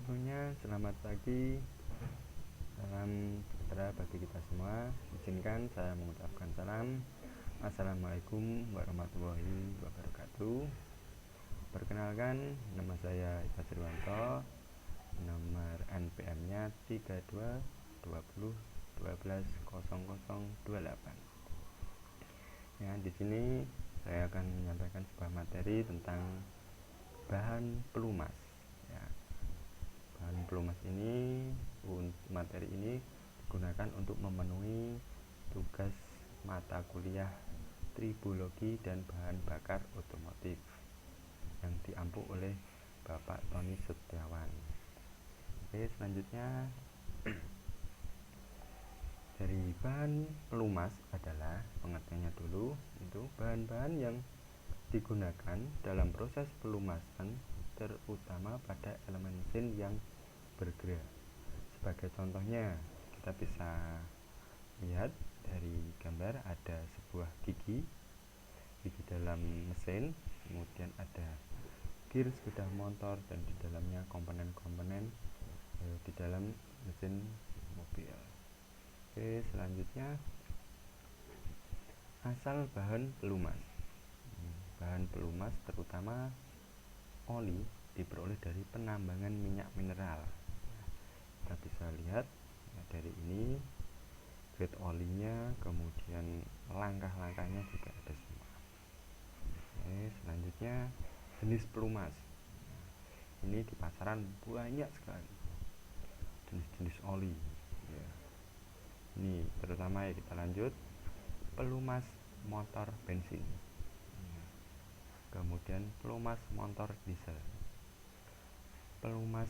Semuanya, selamat pagi. Salam sejahtera bagi kita semua. Izinkan saya mengucapkan salam. Assalamualaikum warahmatullahi wabarakatuh. Perkenalkan, nama saya Ika Sirwanto. Nomor NPM-nya 3220120028. Ya, di sini saya akan menyampaikan sebuah materi tentang bahan pelumas. Ya, bahan pelumas ini, materi ini digunakan untuk memenuhi tugas mata kuliah tribologi dan bahan bakar otomotif yang diampu oleh Bapak Tony Setiawan. Oke, selanjutnya dari bahan pelumas adalah pengertiannya dulu, itu bahan-bahan yang digunakan dalam proses pelumasan terutama pada elemen mesin yang bergerak. Sebagai contohnya, kita bisa lihat dari gambar ada sebuah gigi dalam mesin, kemudian ada gear sepeda motor, dan di dalamnya komponen-komponen di dalam mesin mobil. Oke, selanjutnya asal bahan pelumas. Bahan pelumas terutama oli diperoleh dari penambangan minyak mineral. Kita bisa lihat ya, dari ini grade olinya, kemudian langkah-langkahnya juga ada semua. Oke, selanjutnya jenis pelumas. Ini di pasaran banyak sekali jenis-jenis oli ya. Ini terutama ya, kita lanjut pelumas motor bensin, kemudian pelumas motor diesel, pelumas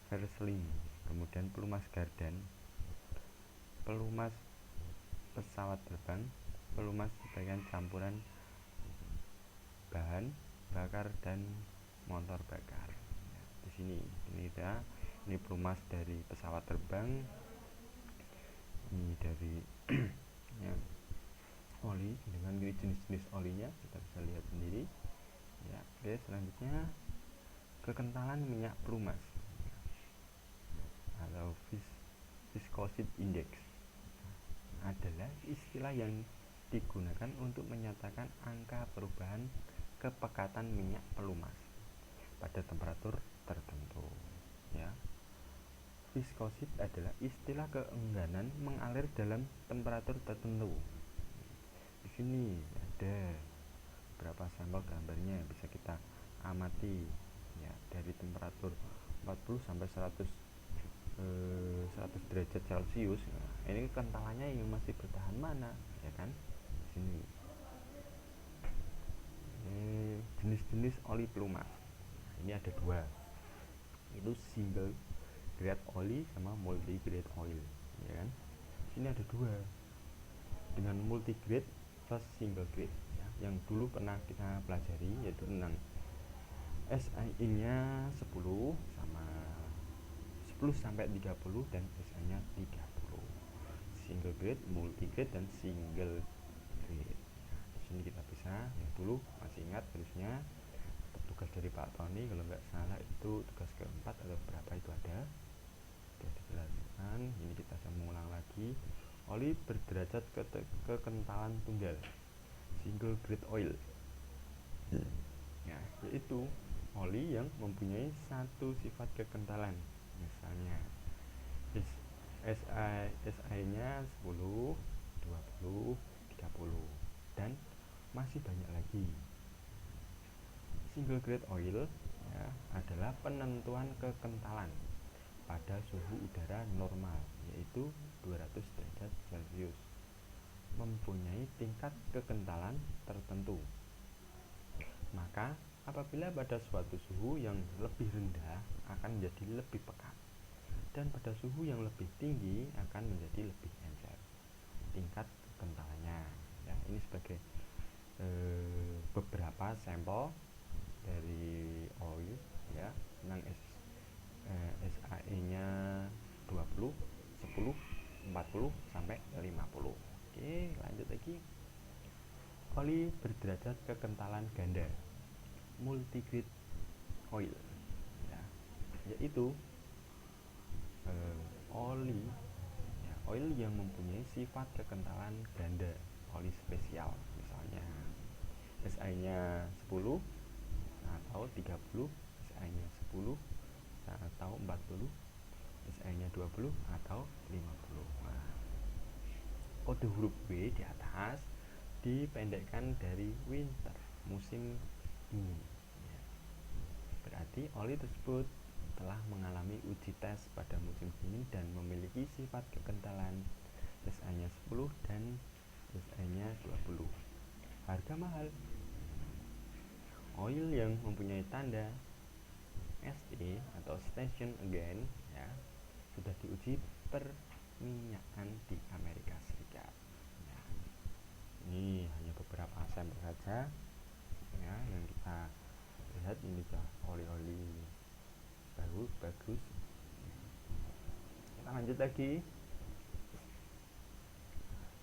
Verslim, kemudian pelumas gardan, pelumas pesawat terbang, pelumas bagian campuran bahan bakar dan motor bakar. Ya, di sini ini pelumas dari pesawat terbang, ini dari ya, oli dengan jenis-jenis olinya kita bisa lihat sendiri. Ya, oke, selanjutnya kekentalan minyak pelumas atau viscosity index adalah istilah yang digunakan untuk menyatakan angka perubahan kepekatan minyak pelumas pada temperatur tertentu. Ya, viskosity adalah istilah keengganan mengalir dalam temperatur tertentu. Di sini ada beberapa sampel gambarnya, bisa kita amati ya, dari temperatur 40 sampai 100 derajat Celcius. Nah, ini kentalannya yang masih bertahan mana, ya kan? Di sini. Jenis-jenis oli pelumas. Nah, ini ada dua. Itu single grade oli sama multi grade oil, ya kan? Di sini ada dua. Dengan multi grade plus single grade, ya, yang dulu pernah kita pelajari yaitu tentang SI-nya 10 sama 10 sampai 30 dan SI-nya 30. Single grade, multi grade, dan single grade. Nah, di sini kita bisa yang dulu masih ingat harusnya tugas dari Pak Tony, kalau nggak salah itu tugas keempat atau berapa itu ada sudah dijelaskan. Ini kita akan mengulang lagi. Oli berderajat kekentalan tunggal, single grade oil, ya, yaitu oli yang mempunyai satu sifat kekentalan. Misalnya SI-nya 10, 20, 30, dan masih banyak lagi. Single grade oil ya, adalah penentuan kekentalan pada suhu udara normal, yaitu 200 derajat Celcius, mempunyai tingkat kekentalan tertentu. Maka apabila pada suatu suhu yang lebih rendah akan menjadi lebih pekat, dan pada suhu yang lebih tinggi akan menjadi lebih encer tingkat kekentalannya. Ya, ini sebagai beberapa sampel dari oil ya, tentang SAE-nya 20, 10, 40 sampai 50. Oke, lanjut lagi. Oli berderajat kekentalan ganda, multigrade oil, ya, yaitu oli, ya, oil yang mempunyai sifat kekentalan ganda, oli spesial, misalnya SI-nya 10 atau 30, SI-nya 10 atau 40, SI-nya 20 atau 50. Nah, kode huruf W di atas dipendekkan dari winter, musim dingin, ya. Berarti oli tersebut telah mengalami uji tes pada musim dingin dan memiliki sifat kekentalan SI-nya 10 dan SI-nya 20. Harga mahal. Oil yang mempunyai tanda SE atau Station Again, ya, sudah diuji perminyakan di Amerika Serikat. Ya, ini hanya beberapa sampel saja, ya, yang kita lihat. Ini oli-oli bagus. Kita lanjut lagi.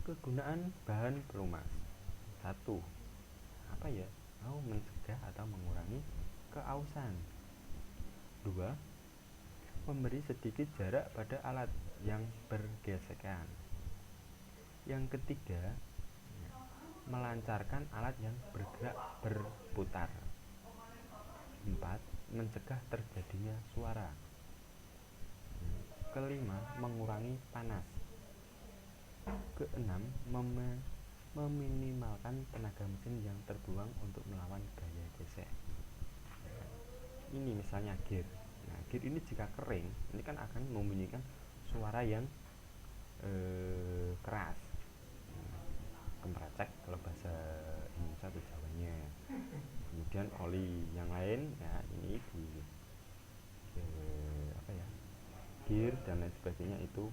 Kegunaan bahan pelumas. 1. Apa ya? Mau mencegah atau mengurangi keausan. 2. Memberi sedikit jarak pada alat yang bergesekan. Yang ketiga, melancarkan alat yang bergerak berputar. 4. Mencegah terjadinya suara. Kelima, mengurangi panas. Keenam, meminimalkan tenaga mesin yang terbuang untuk melawan gaya gesek. Ini misalnya gear. Nah, gear ini jika kering, ini kan akan membunyikan suara yang keras. Kemeracek kalau bahasa Indonesia atau Jawanya. Kemudian oli yang lain, ya, ini di gear dan lain sebagainya itu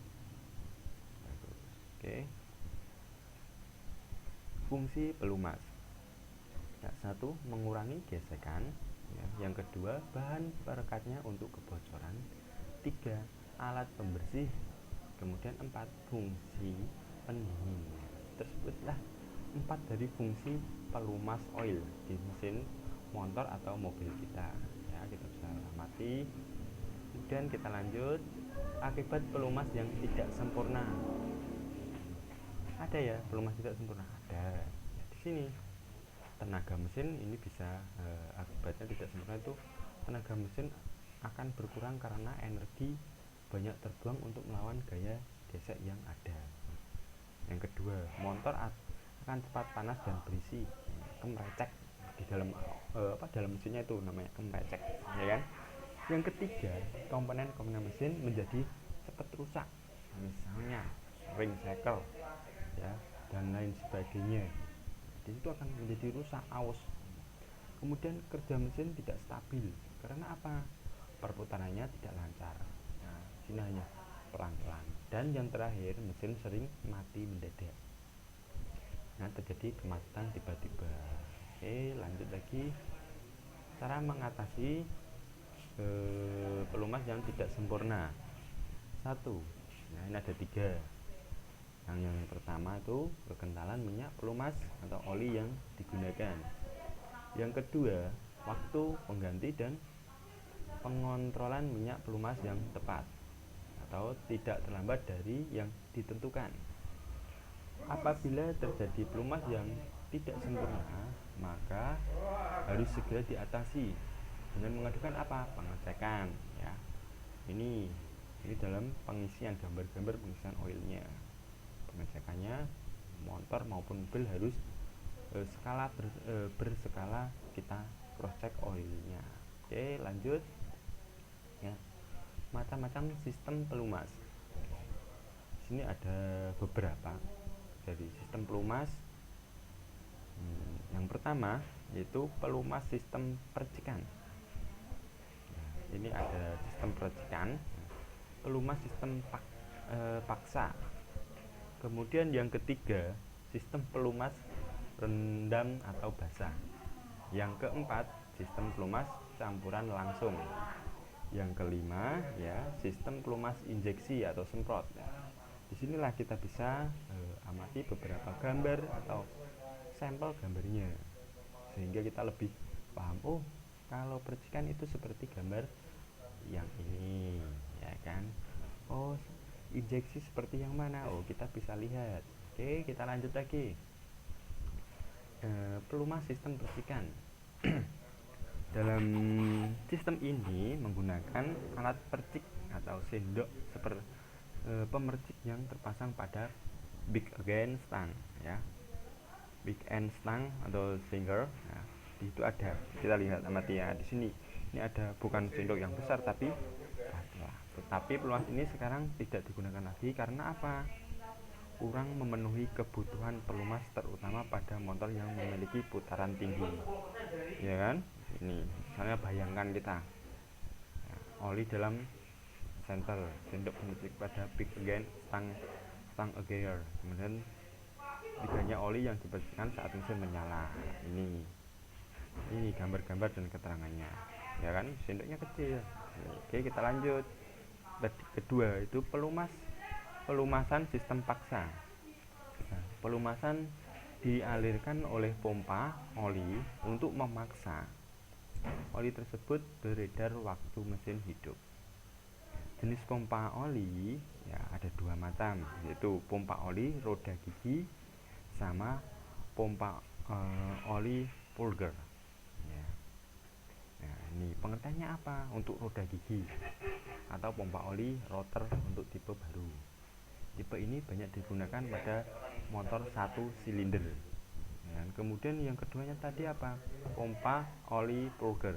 bagus. Oke. Fungsi pelumas. Ya, 1. Mengurangi gesekan, ya. Yang kedua, bahan perekatnya untuk kebocoran. 3. Alat pembersih. Kemudian 4. Fungsi pendingin. Tersebutlah 4 dari fungsi pelumas oil di mesin motor atau mobil kita, ya, kita bisa amati. Kemudian kita lanjut. Akibat pelumas yang tidak sempurna. Ada ya pelumas tidak sempurna? Ada. Ya, di sini tenaga mesin ini bisa akibatnya tidak sempurna itu tenaga mesin akan berkurang karena energi banyak terbuang untuk melawan gaya gesek yang ada. Yang kedua, motor akan cepat panas dan berisi, kemerecek di dalam dalam mesinnya, itu namanya kemerecek, ya kan? Yang ketiga, komponen mesin menjadi cepat rusak, misalnya ring cycle, ya, dan lain sebagainya. Di situ akan menjadi rusak, aus. Kemudian kerja mesin tidak stabil karena apa? Perputarannya tidak lancar. Nah, sini hanya pelan-pelan. Dan yang terakhir, mesin sering mati mendadak. Nah, terjadi kematian tiba-tiba. Oke, lanjut lagi. Cara mengatasi pelumas yang tidak sempurna. 1. Nah, ini ada 3. Yang pertama itu kekentalan minyak pelumas atau oli yang digunakan. Yang kedua, waktu pengganti dan pengontrolan minyak pelumas yang tepat atau tidak terlambat dari yang ditentukan. Apabila terjadi pelumas yang tidak sempurna, maka harus segera diatasi dengan mengajukan apa? Pengecekan, ya. Ini dalam pengisian gambar-gambar pengisian oilnya. Pengecekannya motor maupun mobil harus berskala kita cross check oilnya. Oke, lanjut. Ya. Macam-macam sistem pelumas. Di sini ada beberapa dari sistem pelumas. Yang pertama yaitu pelumas sistem percikan. Ini ada sistem percikan, pelumas sistem paksa. Kemudian yang ketiga, sistem pelumas rendam atau basah. Yang keempat, sistem pelumas campuran langsung. Yang kelima, ya, sistem pelumas injeksi atau semprot. Disinilah kita bisa amati beberapa gambar atau sampel gambarnya, sehingga kita lebih paham. Oh, Kalau percikan itu seperti gambar yang ini, ya kan? Oh, injeksi seperti yang mana? Oh, kita bisa lihat. Oke, kita lanjut lagi. Pelumas sistem percikan. Dalam sistem ini menggunakan alat percik atau sendok seperti pemercik yang terpasang pada big end stang, ya. Big end stang atau finger. Nah, itu ada. Kita lihat amati ya di sini. Ini ada bukan sendok yang besar tapi pelumas ini sekarang tidak digunakan lagi karena apa? Kurang memenuhi kebutuhan pelumas terutama pada motor yang memiliki putaran tinggi, ya kan? Ini misalnya bayangkan kita oli dalam center sendok pemercik pada big again stang gear, kemudian tiganya oli yang dipercikan saat mesin menyala. Ini gambar-gambar dan keterangannya, ya kan? Sendoknya kecil. Oke, kita lanjut. Kedua itu pelumasan sistem paksa. Nah, pelumasan dialirkan oleh pompa oli untuk memaksa oli tersebut beredar waktu mesin hidup. Jenis pompa oli ya ada dua macam, yaitu pompa oli roda gigi sama pompa oli Pulger. Ya. Nah, ini pengertiannya apa untuk roda gigi atau pompa oli rotor untuk tipe baru. Tipe ini banyak digunakan pada motor 1 silinder. Dan kemudian yang keduanya tadi apa? Pompa oli Pulger.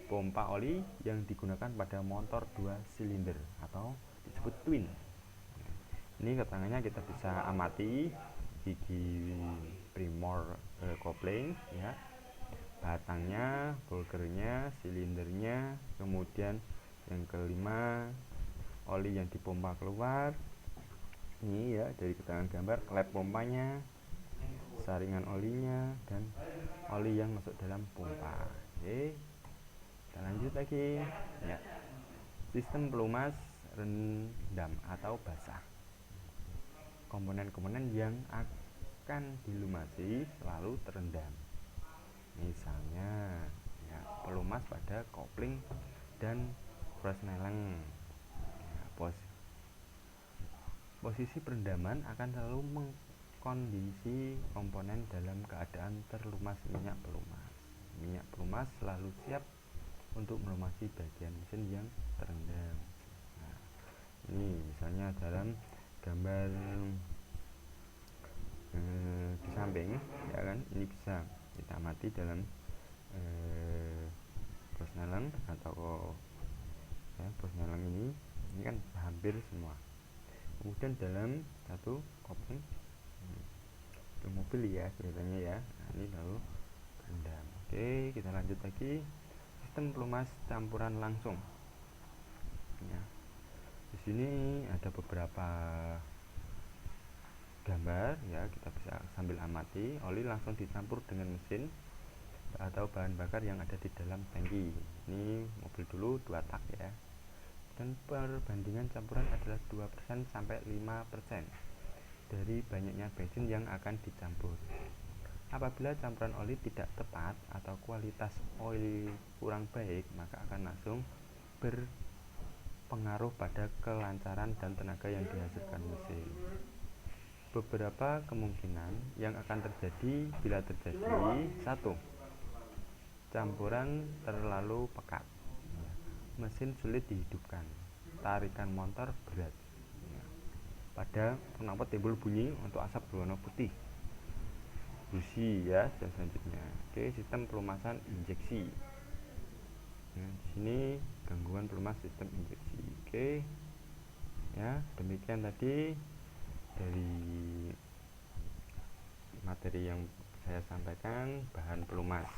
Pompa oli yang digunakan pada motor 2 silinder atau disebut twin. Ini keterangannya kita bisa amati gigi primor kopling, ya, batangnya, Pulgernya, silindernya, kemudian yang kelima oli yang dipompa keluar. Ini ya dari keterangan gambar klep pompanya, saringan olinya, dan oli yang masuk dalam pompa. Oke, kita lanjut lagi ya. Sistem pelumas rendam atau basah. Komponen-komponen yang akan dilumasi selalu terendam. Misalnya ya, pelumas pada kopling dan Fresneleng. Ya, posisi perendaman akan selalu mengkondisi komponen dalam keadaan terlumas minyak pelumas. Minyak pelumas selalu siap untuk melumasi bagian mesin yang terendam. Nah, ini misalnya dalam gambar di samping, ya kan? Ini bisa kita amati dalam Fresneleng atau ya, Fresneleng ini kan hampir semua. Kemudian dalam satu kopling mobil ya kelihatannya ya. Nah, ini lalu rendam. Oke, kita lanjut lagi. Sistem pelumas campuran langsung. Ya. Di sini ada beberapa gambar ya, kita bisa sambil amati. Oli langsung dicampur dengan mesin atau bahan bakar yang ada di dalam tangki. Ini mobil dulu 2 tak ya. Dan perbandingan campuran adalah 2% sampai 5% dari banyaknya bensin yang akan dicampur. Apabila campuran oli tidak tepat atau kualitas oli kurang baik, maka akan langsung berpengaruh pada kelancaran dan tenaga yang dihasilkan mesin. Beberapa kemungkinan yang akan terjadi bila terjadi: 1. Campuran terlalu pekat, mesin sulit dihidupkan, tarikan motor berat, pada kenapa timbul bunyi untuk asap berwarna putih, busi ya, dan selanjutnya. Oke, sistem pelumasan injeksi. Nah, di sini gangguan pelumas sistem injeksi. Oke, ya demikian tadi dari materi yang saya sampaikan bahan pelumas.